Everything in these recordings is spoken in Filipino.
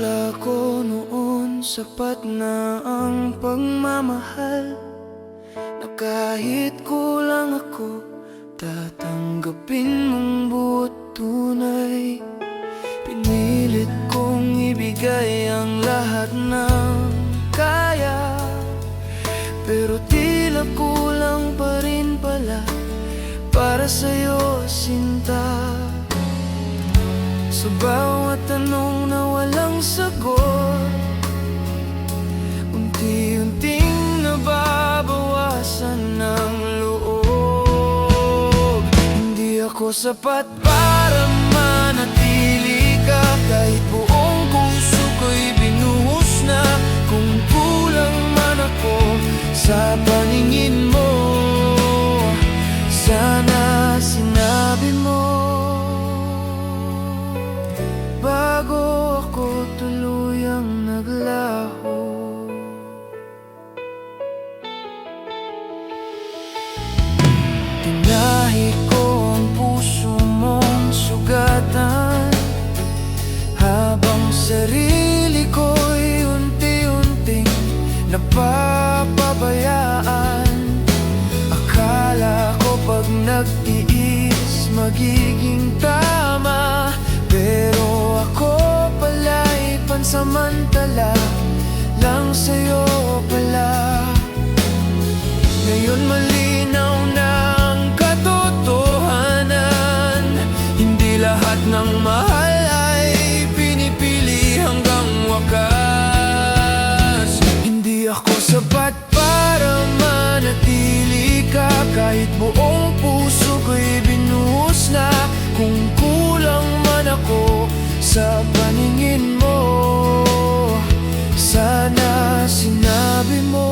Akala ko noon sapat na ang pagmamahal, na kahit kulang ako, tatanggapin mong buot tunay. Pinilit kong ibigay ang lahat ng kaya, pero tila kulang pa rin pala para sa'yo, sinta. Sa bawat tanong na walang sagot, unti-unting nababawasan ng loob. Hindi ako sapat para manatili ka, kahit buong puso ko'y binuhos na. Kung kulang man ako sa paningin mo, sana sinabi mo bago ako tuluyang naglaho. Tinahi ko ang puso mong sugatan, habang sarili ko'y unti-unting napapabayaan. Akala ko pag nagtiis magiging tama, pero ako pala'y pansamantala lang sa'yo pala. Ngayon malinaw na ang katotohanan, hindi lahat ng mahal ay pinipili hanggang wakas. Hindi ako sapat para manatili ka, kahit buong puso ko'y binuhos na. Kung kulang man ako sa paningin mo, sana sinabi mo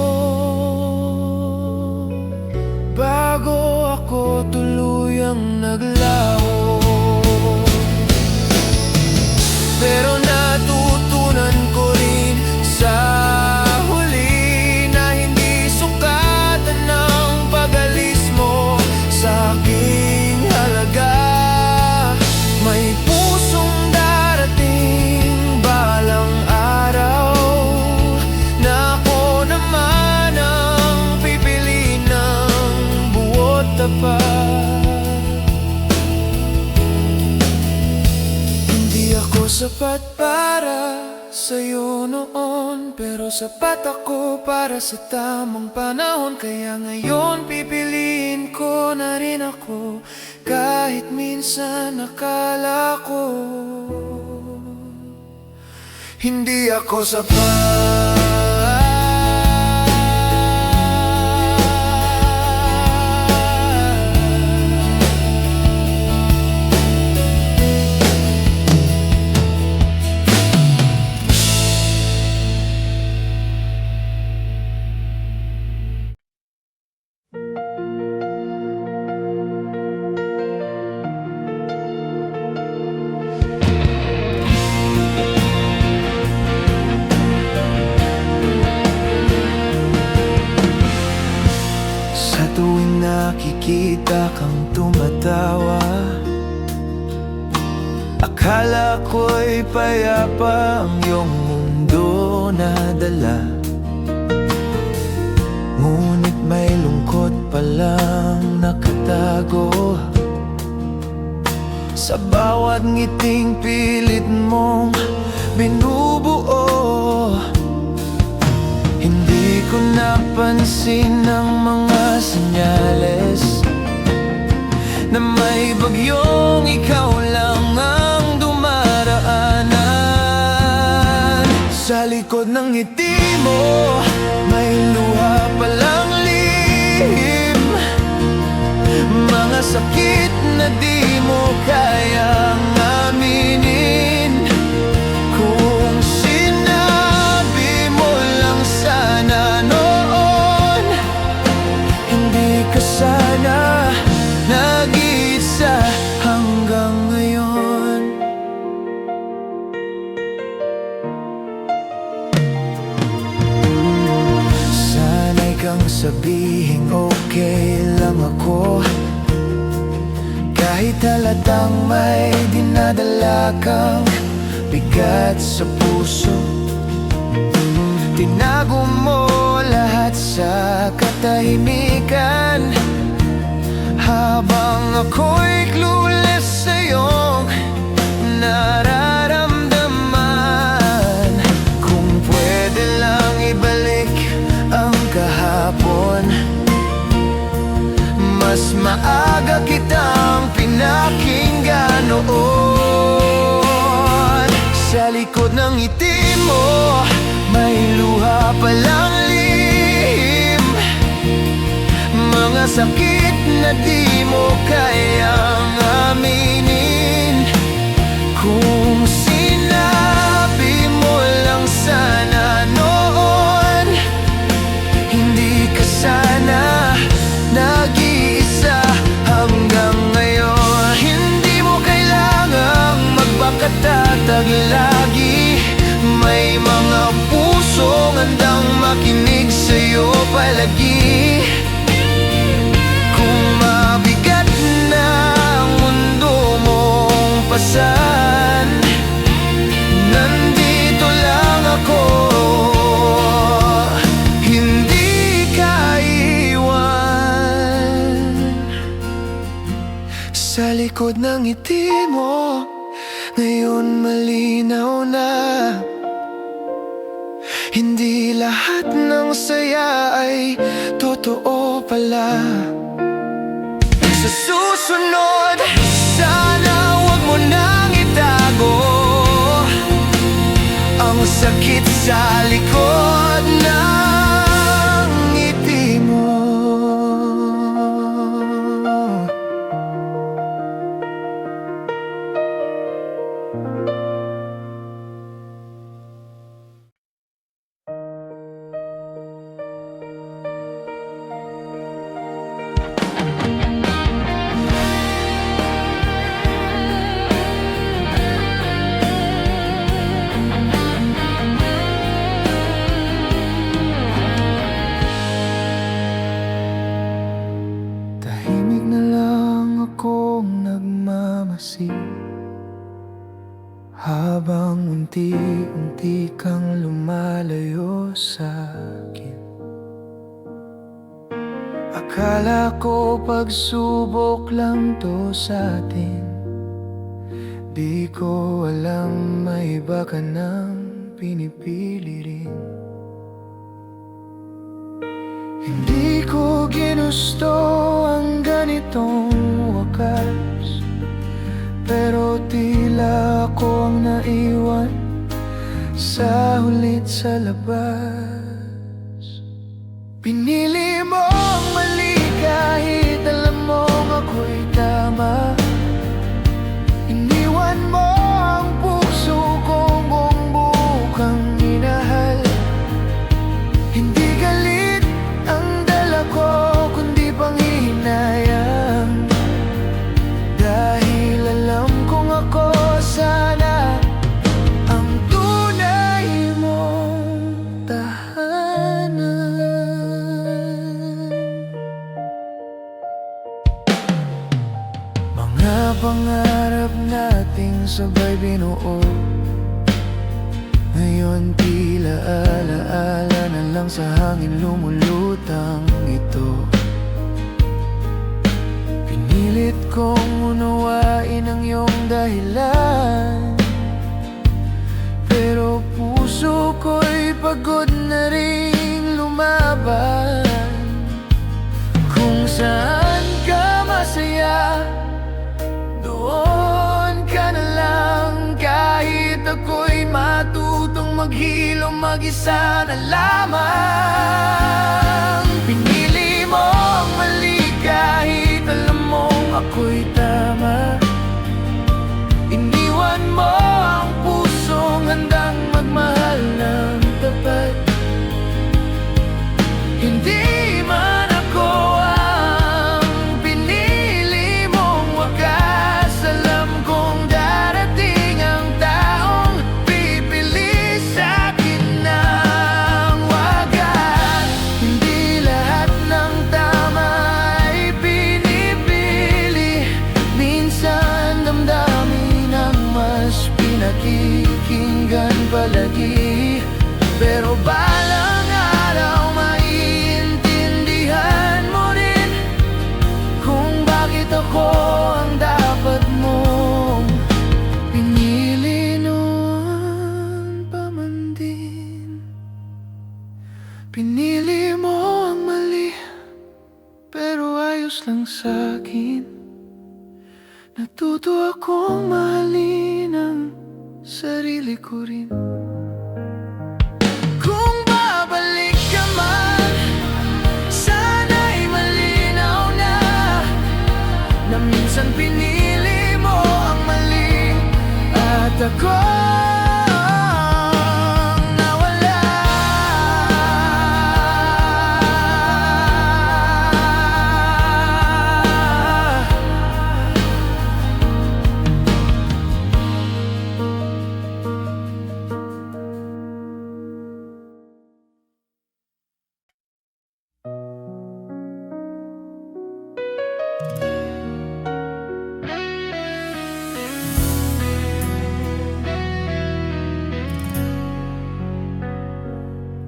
bago ako tuluyang naglaho. Pero natutunan ko rin sa huli na hindi sukatan ng pag-alis mo sa aking halaga. May pusong darating balang araw, na ako naman ang pipili ng buot tapat. Hindi ako sapat para sa'yo noon, pero sapat ako para sa tamang panahon. Kaya ngayon pipiliin ko na rin ako, kahit minsan akala ko hindi ako sapat. Tuwing nakikita kang tumatawa, akala ko'y payapa ang iyong mundo na dala. Ngunit may lungkot palang nakatago sa bawat ngiting pilit mong binubuo. Hindi ko napansin ang mga senyales na may bagyong ikaw lang ang dumaraanan. Sa likod ng ngiti mo may luha palang lihim, mga sakit na di mo kayang aminin. Kung sinabi mo lang sana noon, hindi ka sana nag-iisa hanggang ngayon. Sana'y kang sabihing okay lang ako, kahit halatang may dinadala kang bigat sa puso. Tinago mo lahat sa katahimikan, habang ako'y clueless sa iyong nararamdaman. Kung pwede lang ibalik ang kahapon, mas maaga kitang pinakinggan noon. Sa likod ng ngiti mo, may luha palang lihim, mga sakit na di mo kayang aminin. Kung sinabi mo lang sana noon, hindi ka sana nag-iisa hanggang ngayon. Hindi mo kailangang magpakatatag lagi, may mga pusong handang makinig sa'yo palagi. Kung mabigat na ang mundo mong pasan, nandito lang ako, hindi ka iwan. Sa likod ng ngiti mo, ngayon malinaw na, hindi lahat ng saya ay totoo pala. Sa susunod, sana wag mo nang itago ang sakit sa likod ng ngiti mo. Tahimik na lang akong nagmamasid, habang unti-unti kang lumalayo sa'kin. Akala ko pagsubok lang to sa'tin, di ko alam may iba ka nang pinipili rin. Hindi ko ginusto ang ganitong wakas, pero tila ako ang naiwan sa hulit sa labas. Pinili mong mali kahit alam mong ako'y tama. Iniwan mo ang puso kong buong bukang minahal. Hindi galit ang dala ko, kundi panghihinayang, dahil alam kong ako sana ang tunay mong tahanan. Mga pangarap nating sabay binuo, ngayon tila alaala na lang sa hangin lumulutang ito. Pinilit kong unawain ang iyong dahilan, pero puso ko'y pagod na ring lumaban. Kung saan ka masaya, doon ka na lang, kahit ako'y matutong maghilom mag-isa na lamang. Pinili mo ang mali kahit alam mong ako'y tama. Iniwan mo ang pusong handang magmahal ng tapat. Hindi man ako ang pinili mong wakas, alam kong darating ang taong pipili sa'kin ng wagas. palagi. Pero balang araw maiintindihan mo rin kung bakit ako ang dapat mong pinili noon pa man din. Pinili mo ang mali, pero ayos lang sa'kin. Natuto akong mahalin ang sarili ko rin. Kung babalik ka man, sana'y malinaw na na minsan pinili mo ang mali at ako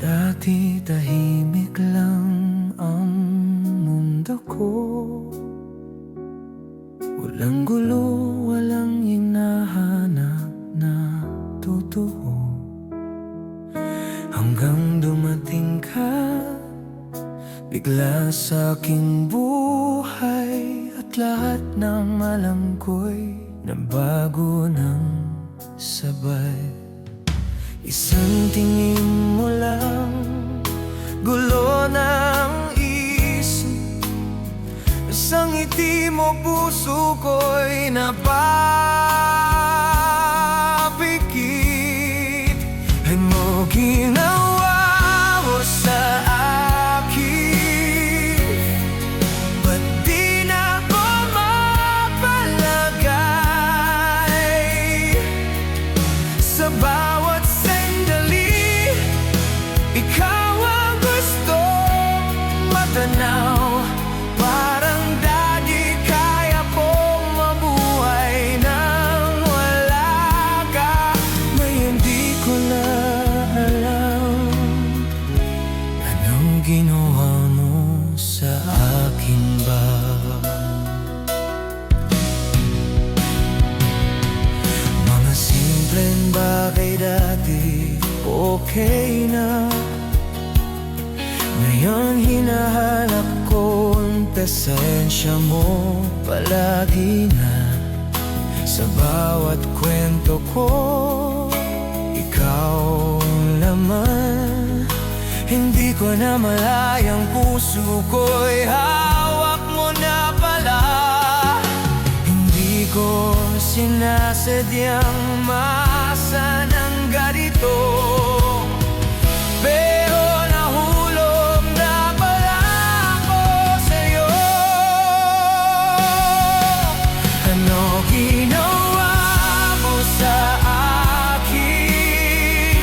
dati tahimik lang ang mundo ko. Walang gulo, walang hinahanap na totoo. Hanggang dumating ka bigla sa aking buhay, at lahat ng alam ko'y nabago ng sabay. Isang tingin mo lang, gulo ng isip. Isang ngiti mo, puso ko'y napapikit. Ay mo ginawa mo sa akin, ba't di na ko mapalagay sa bawat sandali? Ikaw ang gustong matanaw, parang dati kaya kong mabuhay nang wala ka. Ngayon di ko na alam anong ginawa mo sa akin ba. Mga simpleng bagay dati okay na, ngayon hinahanap ko ang presensya mo palagi na. Sa bawat kwento ko, ikaw ang laman. Hindi ko na malayang puso ko'y hawak mo na pala. Hindi ko sinasadyang masa ng ganito, pero nahulog na pala ako sa'yo. Ano ginawa mo sa akin?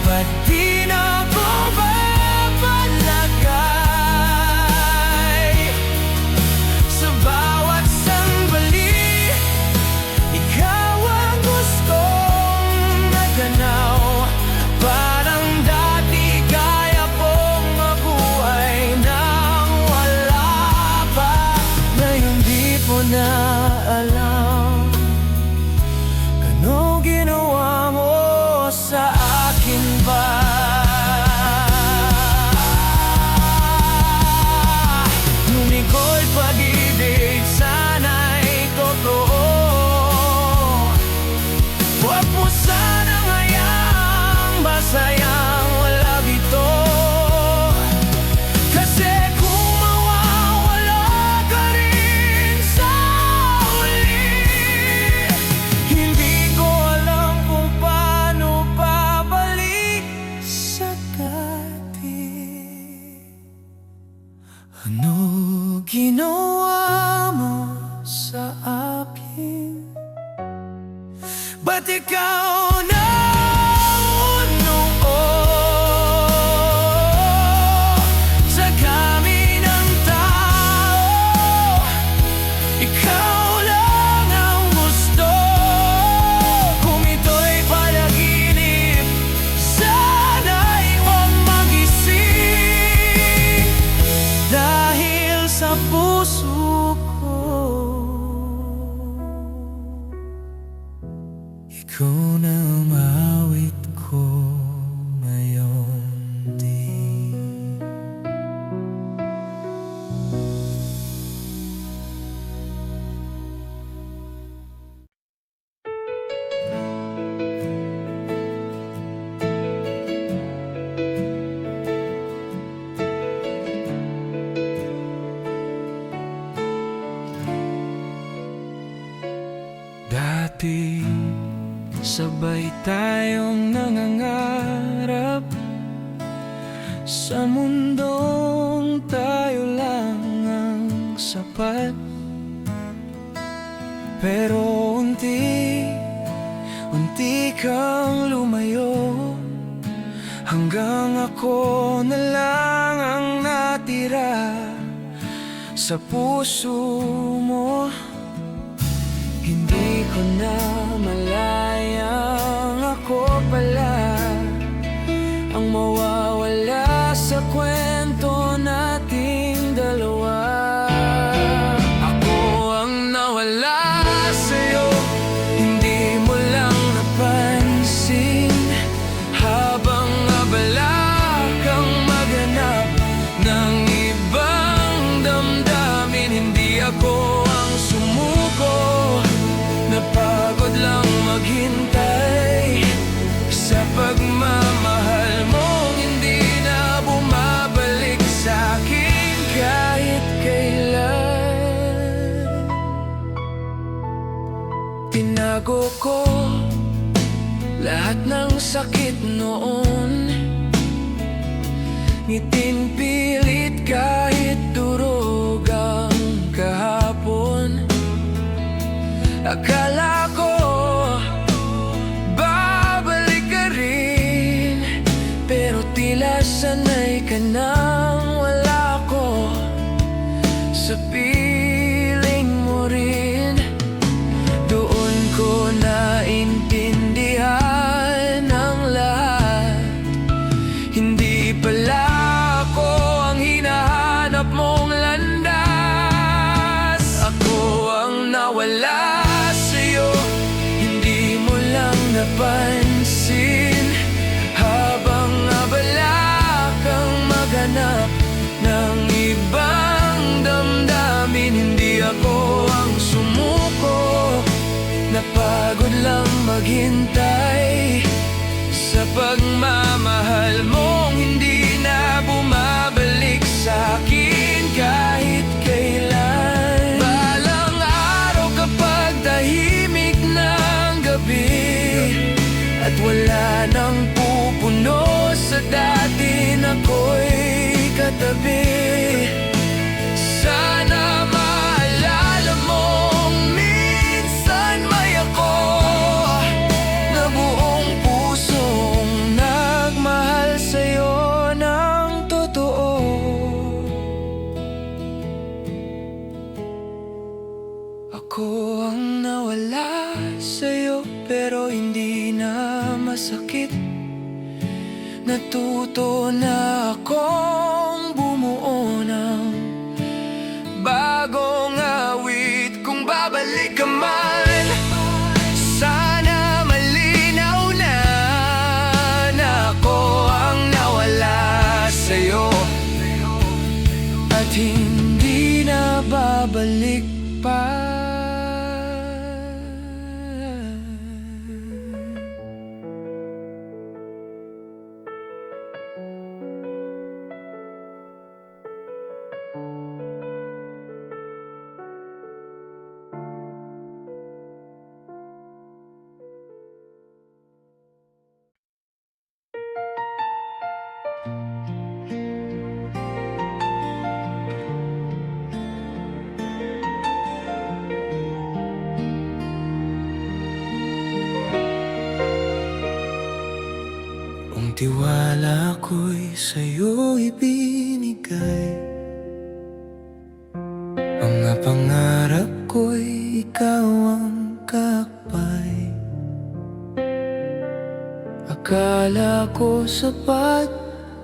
Ba't di na ko mapalagay sa bawat sandali? Ikaw ang gustong maganaw, parang dati kaya kong mabuhay nang wala pa. Ngayon di ko na alam ano ginawa mo sa akin ba. Lumiko'y pag-ibig, sana'y totoo. Huwag mo sanang hayaang masayang wala dito. Kasi kung mawawala ka rin sa huli, hindi ko alam kung paano babalik Sabay tayong nangangarap sa mundong tayo lang ang sapat. Pero unti kang lumayo, hanggang ako na lang ang natira sa puso mo. Hindi ko na malayang ako pala ang mawawala sa kwento nating dalawa. Ako ang nawala sa'yo, hindi mo lang napansin, habang abala kang maghanap ng ibang damdamin. Hindi ako ang sumuko, napagod lang maghintay sa pagmamahal mong hindi na bumabalik sa'kin kahit kailan. Tinago ko lahat ng sakit noon, ngiting pilit kahit durog ang kahapon. Akala ko babalik ka rin, pero tila sanay ka nang wala ko sa piling mo rin. Doon ko naintindihan ang lahat, hindi pala ako ang hinahanap mong landas. Ako ang nawala, napansin, habang abala kang maghanap ng ibang damdamin. Hindi ako ang sumuko, napagod lang maghintay sa pagmamahal mong hindi na bumabalik sa'kin kahit kailan. Balang araw kapag tahimik ng gabi at wala nang pupuno sa dati na ako'y katabi, sana maalala mong minsan may ako na buong pusong nagmahal sa'yo ng totoo. Ako ang nawala sa'yo, pero hindi na masakit. Natuto na akong bumuo ng bagong awit. Kung babalik ka man, sana malinaw na ako ang nawala sa'yo at hindi na babalik pa. Tiwala ko'y sa'yo ibinigay, mga pangarap ko'y ikaw ang kakbay. Akala ko sapat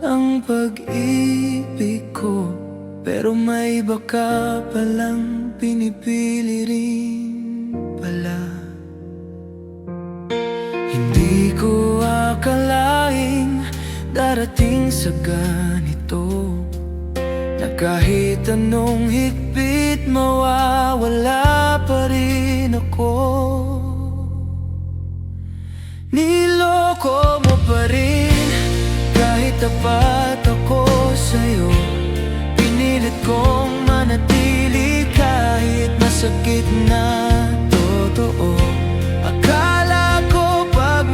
ang pag-ibig ko, pero may iba ka palang pinipili rin pala. Hindi ko akalaing darating sa ganito, na kahit anong higpit mawawala pa rin ako. Niloko mo pa rin kahit tapat ako sa'yo. Pinilit kong manatili kahit masakit na totoo. Akala ko pag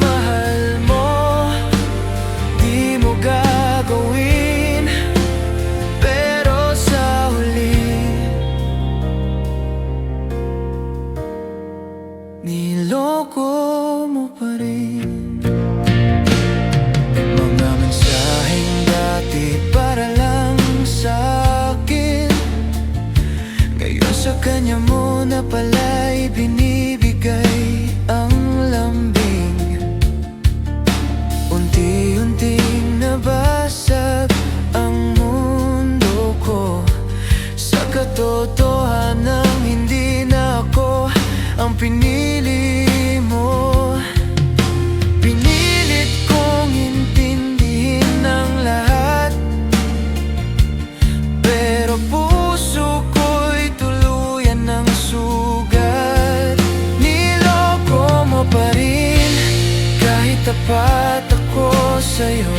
sa'yo.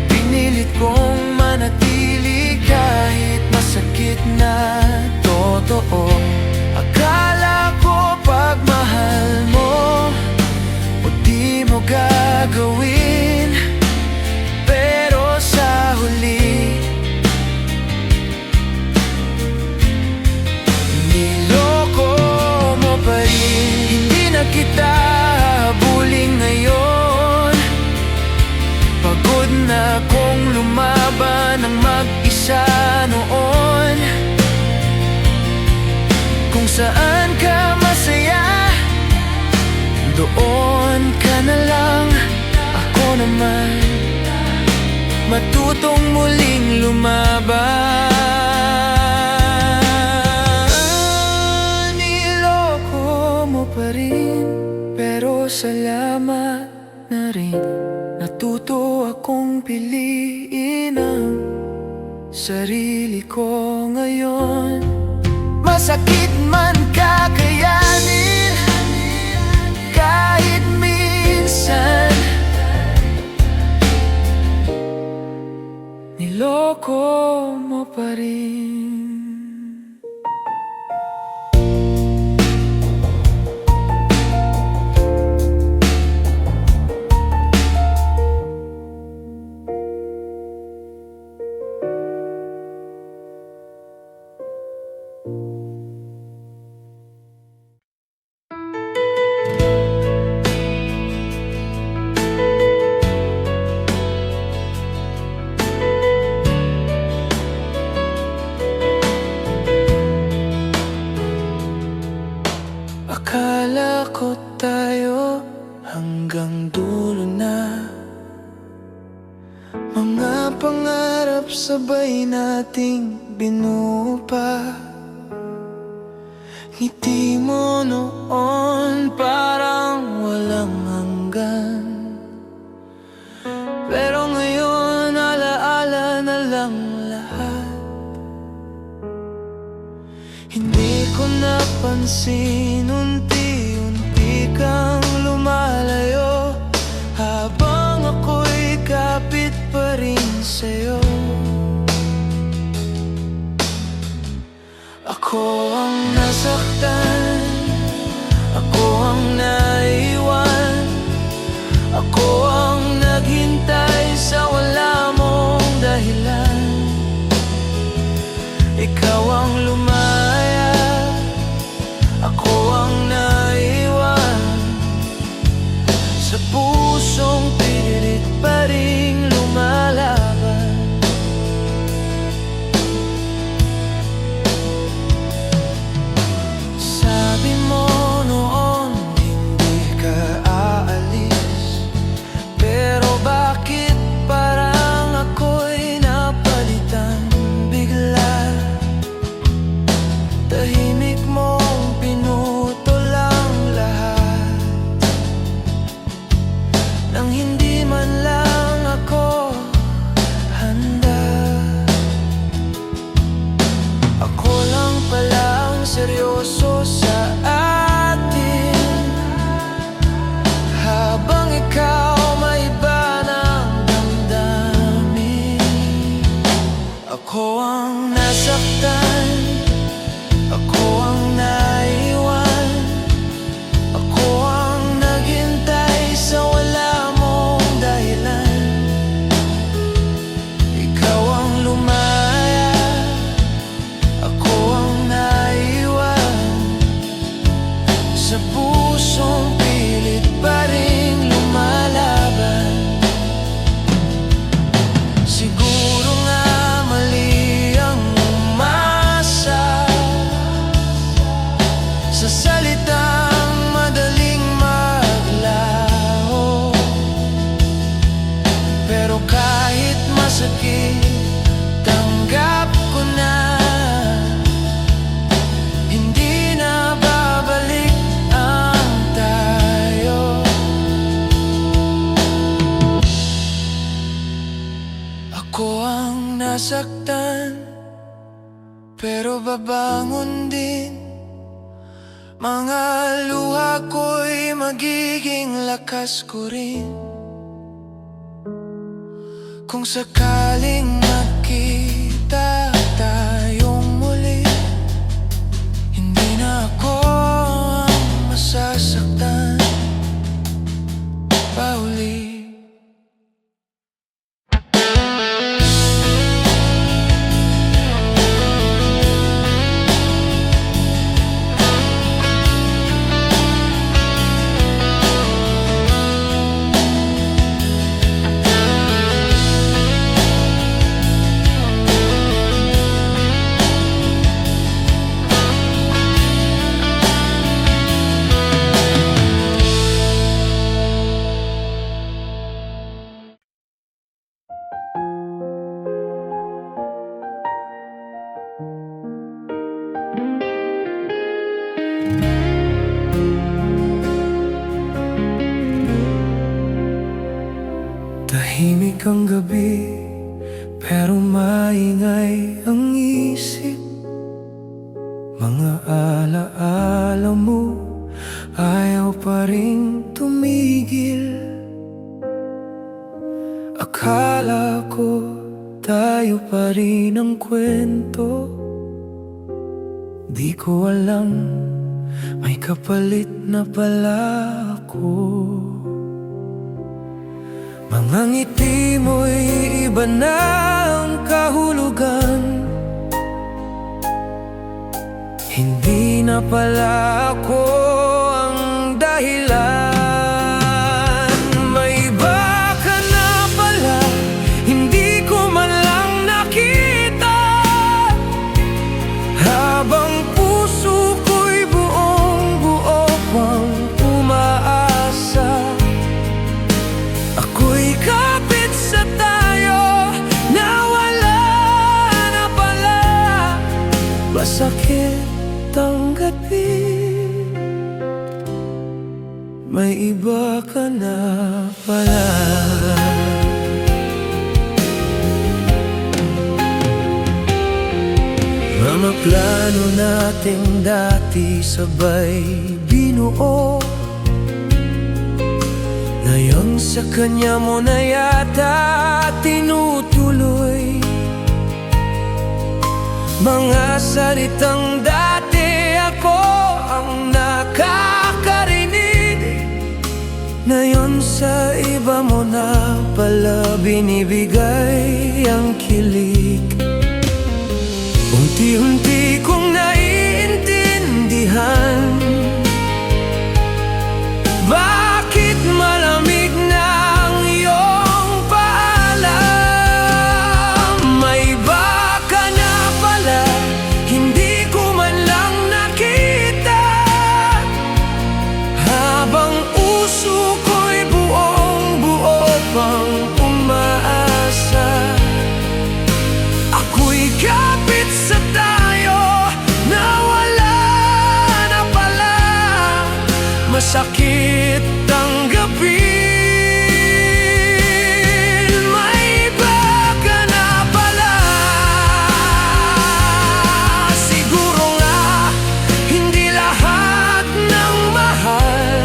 Pinilit kong manatili kahit masakit na totoo. Akala ko pagmahal mo o di mo gagawin, pero sa huli niloko mo pa rin. Hindi na kita habulin ngayon, pagod na kong lumaban ng mag-isa noon. Kung saan ka masaya, doon ka na lang. Ako naman matutong muling lumaban. Niloko mo pa rin, pero salamat na rin. Natuto akong piliin ang sarili ko ngayon. Masakit man kakayanin kahit minsan. Niloko mo pa rin. Akala ko tayo hanggang dulo na, mga pangarap sabay nating binuo pa. Ngiti mo noon parang walang hanggan, pero ngayon alaala na lang lahat. Hindi ko napansin, unti-unti kang lumalayo, habang ako'y kapit pa rin sa'yo. Ako ang nasaktan, ako ang naiwan, ako ang naghintay sa wala mong dahilan. Ikaw ang lumaya, ako ang naiwan, sa pusong pilit pa ring lumalaban. Sabi mo noon hindi ka aalis, pero bakit parang ako'y napalitan bigla? Tahimik mong pinutol ang lahat, nang hindi man lang ako handa. Ako lang pala ang seryoso sa atin, habang ikaw may iba ng damdamin. Ako ang nasaktan, ako ang naiwan, ako ang naghintay sa wala mong dahilan. Ikaw ang lumaya, ako ang naiwan, sa pusong pilit pa ring lumalaban. Siguro nga mali ang umasa sa salitang madaling maglaho, pero kahit masakit, tanggap ko na. Hindi na babalik ang tayo. Ako ang nasaktan, pero babangon din. Mga luha ko'y magiging lakas ko rin. Kung sakaling magkita tayong muli, hindi na ako ang masasaktan pa uli. Tahimik ang gabi, pero maingay ang isip. Mga alaala mo, ayaw pa rin tumigil. Akala ko tayo pa rin ang kwento. Di ko alam, may kapalit na pala ako. Mga ngiti mo'y iba na ang kahulugan. Hindi na pala ako ang dahilan. May iba ka na pala, hindi ko man lang nakita. Habang puso ko'y buong-buo pang umaasa. Ako'y kapit sa tayo, nawala na pala. Masakit ang gabi, may iba ka na pala. Mga plano nating dati sabay binuo, ngayon sa kanya mo na yata tinutuloy. Mga salitang dati ako ang nakakarinig, ngayon sa iba mo na pala binibigay ang kilig. Unti-unti kong naiintindihan bakit malamig na ang iyong paalam. May iba ka na pala, hindi ko man lang nakita. Habang puso ko'y buong-buo pang umaasa. Ako'y kapit sa tayo, nawala na pala. Masakit ang gabi, may iba ka na pala. Siguro nga hindi lahat ng mahal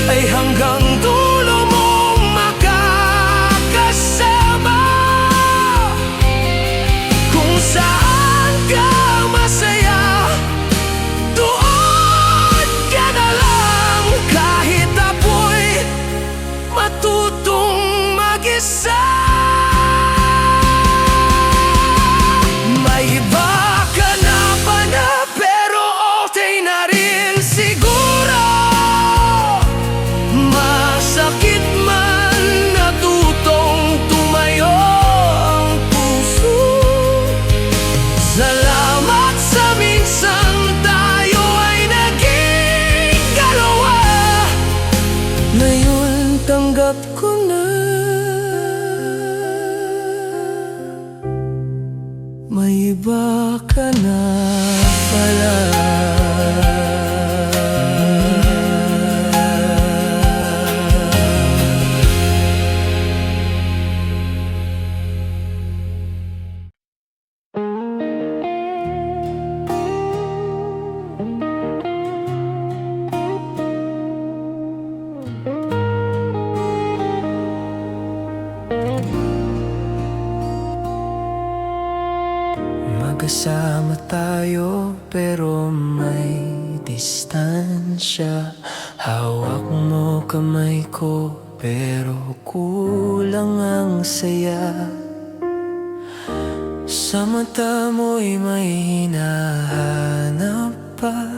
ay hanggang dulo mong makakasama. Kung saan ka masaya, doon ka na lang. Kahit ako'y matutong mag-isa. May iba ka na pala, pero okay na rin siguro. Masakit man natutong tumayo ang puso. Salamat sa minsan tayo ay naging dalawa. Ngayon tanggap ko na, may iba ka na pala. magkasama tayo pero may distansya. Hawak mo kamay ko pero kulang ang saya. Sa mata mo'y may hinahanap pa,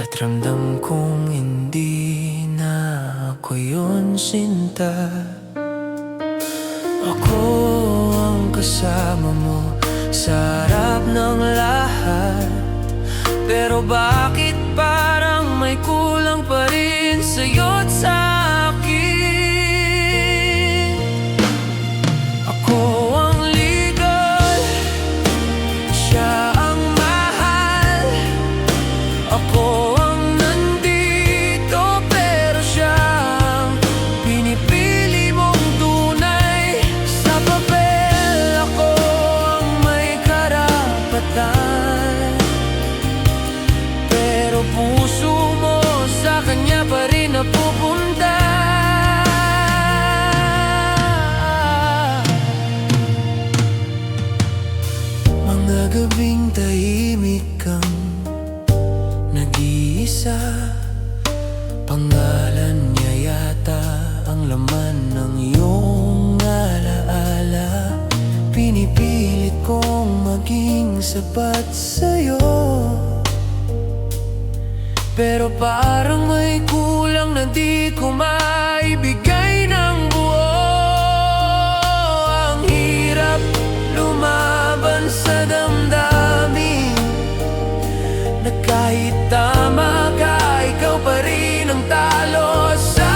at ramdam kong hindi na ako yun, sinta. Ako ang kasama mo sa harap ng lahat, pero bakit parang may kulang pa rin sa'yo't sa akin? Ako ang legal, siya ang mahal. Ako ang nandito pero siya ang pinipili mong tunay. Sa papel ako ang may karapatan, pero puso mo sa kanya pa rin napupunta. Mga gabing tahimik kang nag-iisa, pangalan niya yata ang laman ng iyong alaala. Pinipilit kong maging sapat sa'yo, pero parang may kulang na di ko maibigay ng buo. Ang hirap lumaban sa damdamin, na kahit tama ka, ikaw pa rin ang talo sa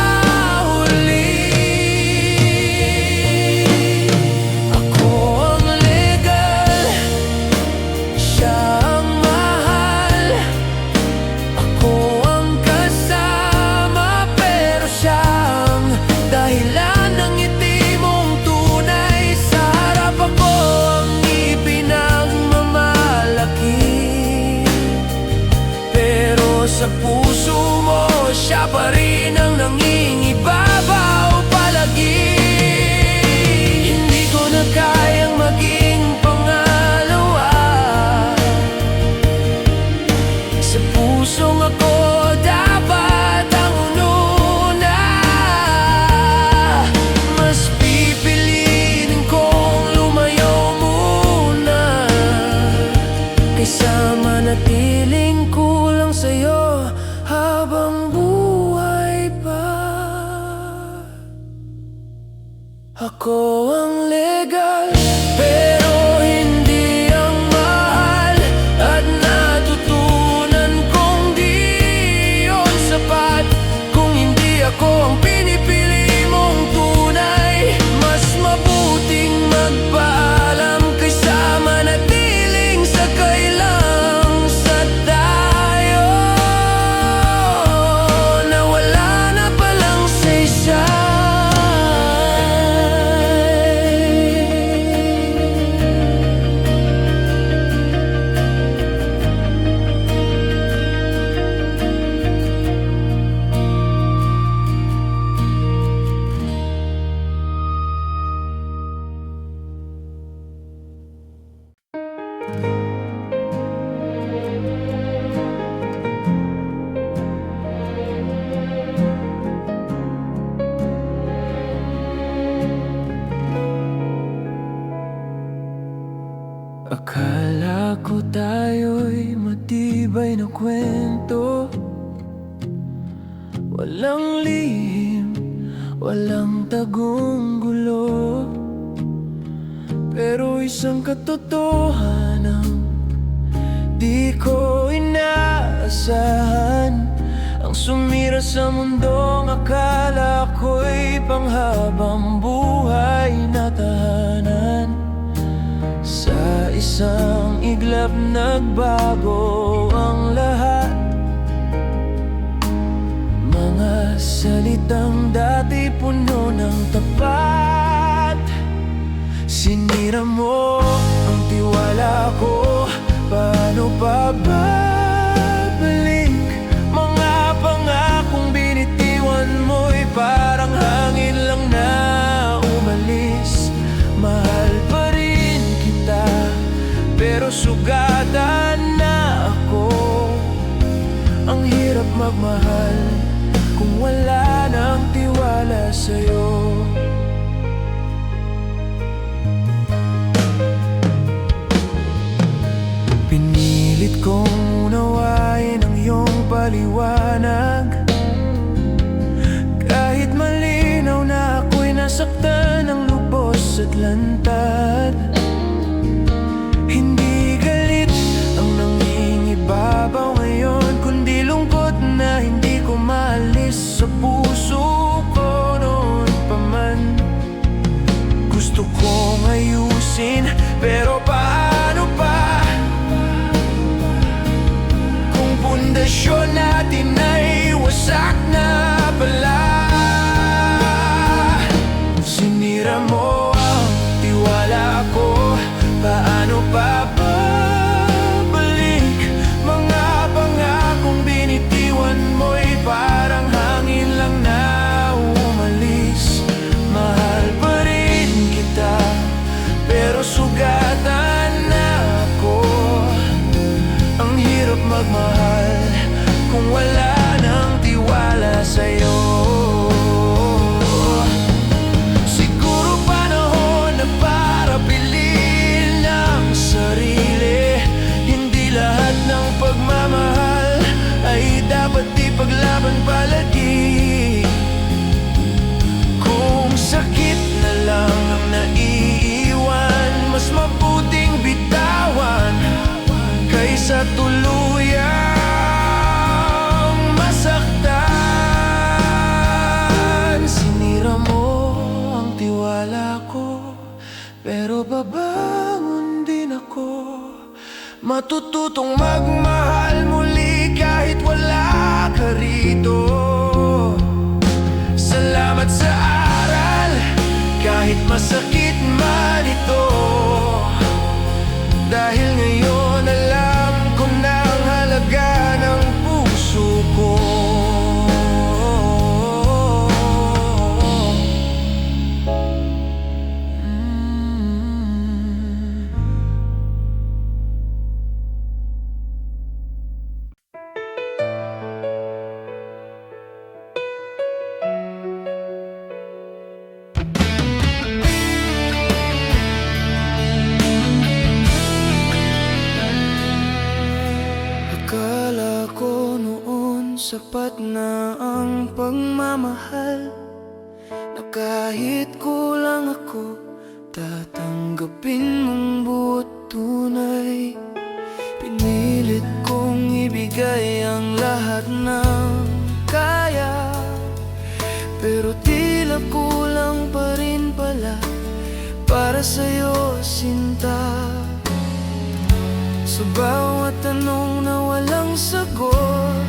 huli. Ako ang legal, siya ang mahal. Ako ang kasama pero siya ang dahilan ng ngiti mong tunay. Sa harap ako ang ipinagmamalaki, pero sa puso mo siya pa rin ang nangingibabaw palagi. Hindi ko na kayang maging pangalawa sa pusong ako dapat ang ununa. Mas pipiliin kong lumayo muna kaysa manatiling kulang sa'yo habang buhay pa. Ako ang legal pero hindi ang mahal, at natutunan kong di yun sapat kung hindi ako ang pinipili mong tunay. Mas mabuting magpaalam kaysa manatiling sa kailang sa tayo, na wala na palang saysay. Akala ko tayo'y matibay na kwento, walang lihim, walang tagong gulo. Pero isang katotohanan di ko inaasahan, ang sumira sa mundong akala ko'y panghabang buhay na tahanan. Sa isang iglap nagbago ang lahat, mga salitang dati puno ng tapat. Sinira mo ang tiwala ko, paano pa babalik? Mga pangakong binitiwan mo'y parang hangin lang na umalis. Mahal pa rin kita, pero sugatan na ako. Ang hirap magmahal kung wala nang tiwala sa'yo. Pinilit kong unawain ang iyong paliwanag, kahit malinaw na ako'y nasaktan ng lubos at lantad. Hindi galit ang nangingibabaw ngayon, kundi lungkot na hindi ko maalis sa puso ko noon pa man. Gusto kong ayusin, pero paano pa kung pundasyon natin ay wasak na pala? Sinira mo ang tiwala ko, paano pa babalik? Mga pangakong binitiwan mo'y parang hangin lang na umalis. Mahal pa rin kita, pero sugatan na ako. Ang hirap magmahal kung wala nang tiwala sa'yo. Siguro panahon na para piliin ang sarili. Hindi lahat ng pagmamahal ay dapat ipaglaban palagi. Kung sakit na lang ang naiiwan, mas mabuting bitawan kaysa tuluyang masaktan. Sinira mo ang tiwala ko, pero babangon din ako. Matututong magmahal muli kahit wala ka rito. Salamat sa aral, kahit masakit man ito. Dahil ngayon alam ko na ang halaga ng puso ko. Akala ko noon sapat na ang pagmamahal, na kahit kulang ako, tatanggapin mong buot tunay. Pinilit kong ibigay ang lahat ng kaya, pero tila kulang pa rin pala para sa'yo, sinta. Sa bawat tanong na walang sagot,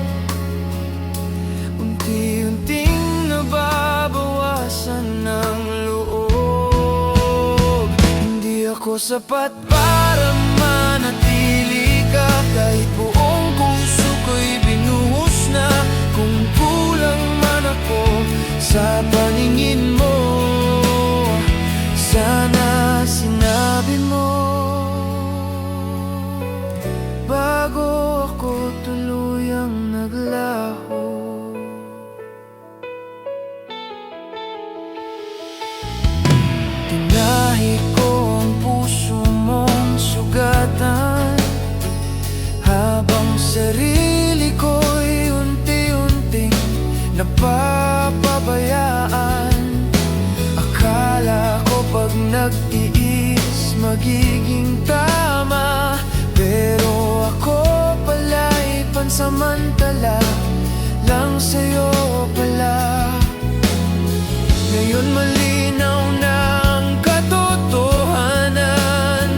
unti-unting nababawasan ng loob. Hindi ako sapat para manatili ka, kahit buong puso ko'y binuhos na. Kung kulang man ako sa paningin mo, sana sinabi mo bago ako tuluyang naglaho. Tinahi ko ang puso mong sugatan, habang sarili ko'y unti-unting napapabayaan. Akala ko pag nag-iis magiging tama, pero ako pala'y pansamantala lang sa'yo pala. Ngayon malinaw na ang katotohanan,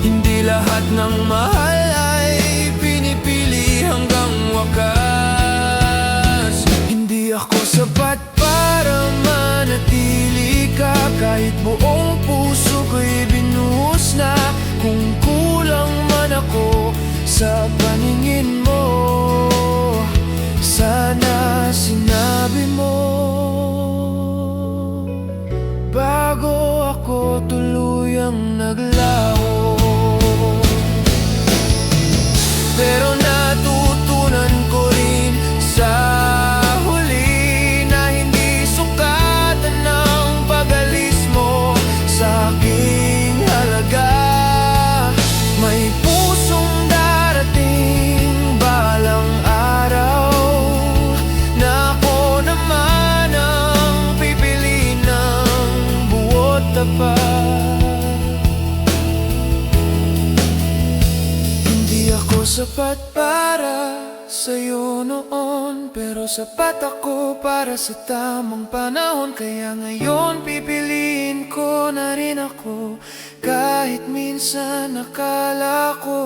hindi lahat ng mahal ay pinipili hanggang wakas. Hindi ako sapat para manatili ka, kahit buong puso ko'y binuhos na. Kung kulang man ako sa paningin mo, sana sinabi mo bago ako tuluyang naglaho. sapat. Hindi ako sapat para sa'yo noon, pero sapat ako para sa tamang panahon. Kaya ngayon pipiliin ko na rin ako, kahit minsan akala ko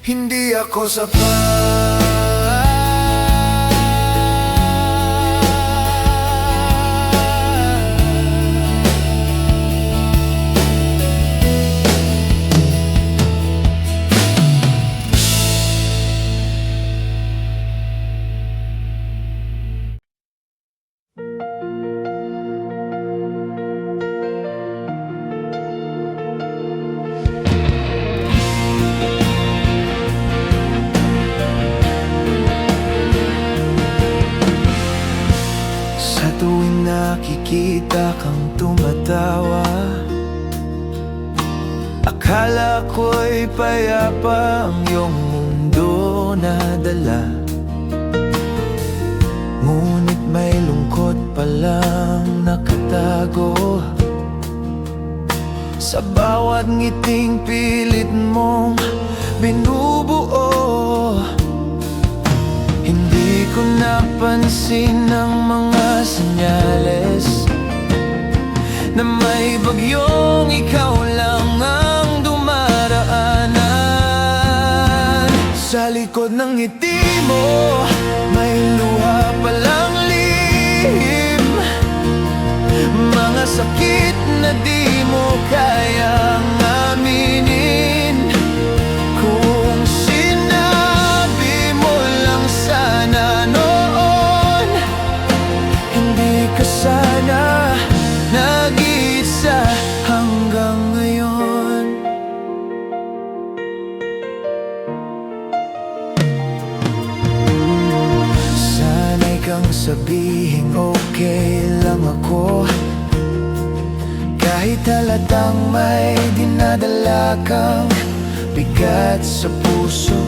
hindi ako sapat. Tuwing nakikita kang tumatawa, akala ko'y payapa ang iyong mundo na dala. Ngunit may lungkot palang nakatago sa bawat ngiting pilit mong binubuo. Hindi ko napansin ang mga senyales na may bagyong ikaw lang ang dumaraanan. Sa likod ng ngiti mo, may luha palang lihim, mga sakit na di mo kayang aminin. Kung sinabi mo lang sana noon, hindi ka sana nag-iisa hanggang ngayon. Sana'y kang sabihing okay lang ako, kahit halatang may dinadala kang bigat sa puso.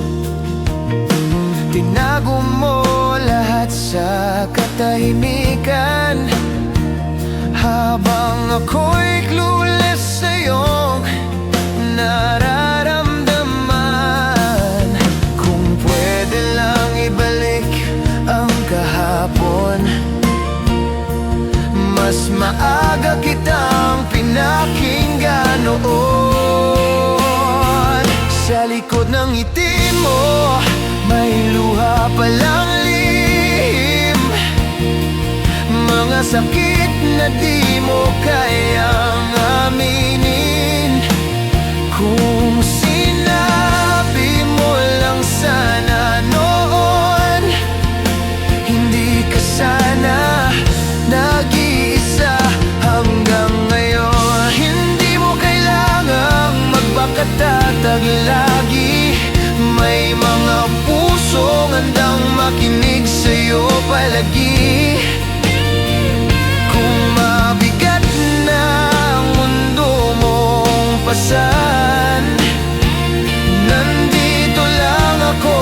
Tinago mo lahat sa katahimikan, habang ako'y clueless sa iyong nararamdaman. Kung pwede lang ibalik ang kahapon, mas maaga kitang pinakinggan noon. Sa likod ng ngiti mo, may luha palang lihim, mga sakit na di mo kayang aminin. Kung sinabi mo lang sana noon, hindi ka sana nag-iisa hanggang ngayon. Hindi mo kailangang magpakatatag lagi, may mga pusong handang makinig sa'yo palagi. Kung mabigat na ang mundo mong pasan, nandito lang ako,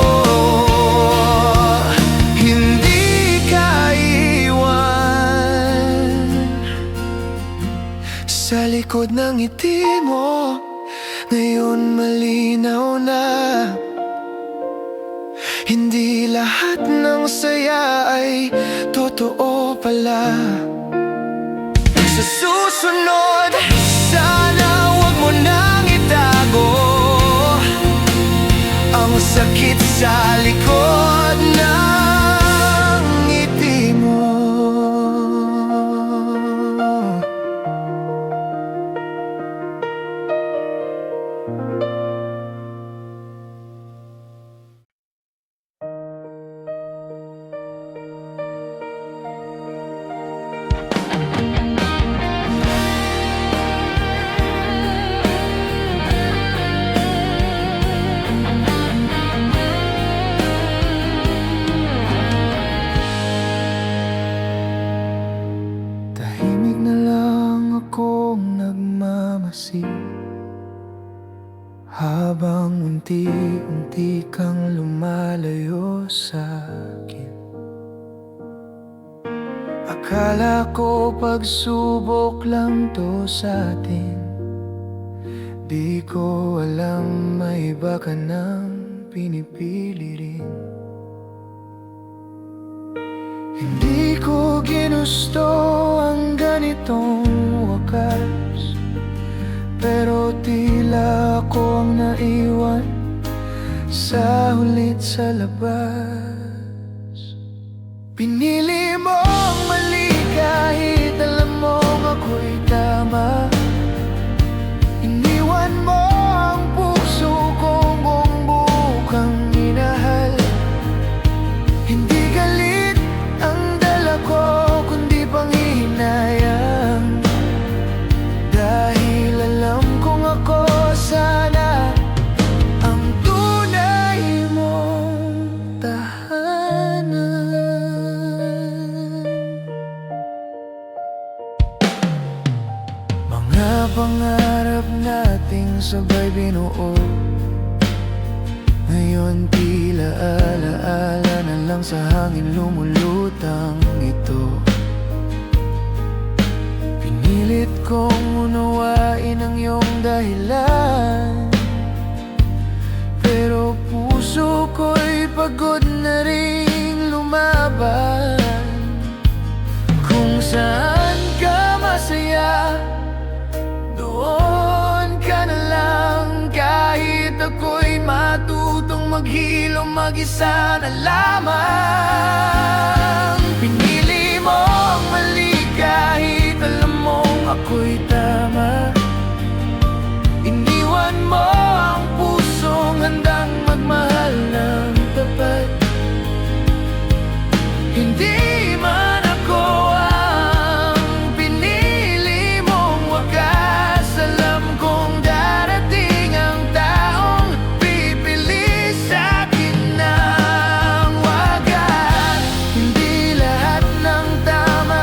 hindi ka iwan. Sa likod ng ngiti mo, ngayon malinaw na, hindi lahat ng saya ay totoo pala. Sa susunod, sana wag mo nang itago ang sakit sa likod ng ngiti mo. Habang unti-unti kang lumalayo sa'kin, Akala ko pagsubok lang to sa atin. Di ko alam may iba ka nang pinipili rin. Hindi ko ginusto ang ganitong wakas, pero tila ako ang naiwan sa hulit sa labas. Pinili mo ang mali kahit alam mong ako'y tama. Iniwan mo ang puso kong buong kang minahal. Hindi galit ang dala ko, kundi panghihinayang. Dahil alam kong ako sana ang tunay mong tahanan. Mga pangarap nating sabay binuo, ngayon tila alaala na lang sa hangin lumulutang ito. Pinilit kong unawain ang iyong dahilan, pero puso ko'y pagod na ring lumaban. Kung saan ka masaya, doon ka na lang. Kahit ako'y matutong maghilom mag-isa na lamang. Pinili mo ang mali kahit alam mong ako'y tama. Iniwan mo ang pusong handang magmahal ng tapat. Hindi man ako ang pinili mong wakas, alam kong darating ang taong pipili sa'kin ng wagas. Hindi lahat ng tama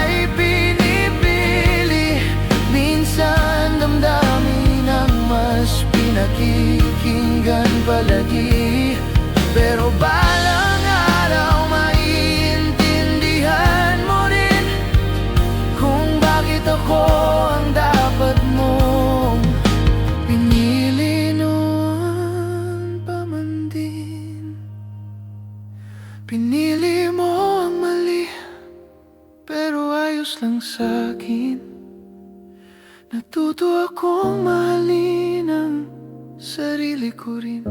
ay pinipili, minsan damdamin ang mas pinakikinggan palagi. Pero balang araw maiintindihan mo rin kung bakit ako ang dapat mong pinili noon pa man din. Pinili mo ang mali, pero ayos lang sa'kin. Natuto akong mahalin ang sarili ko rin.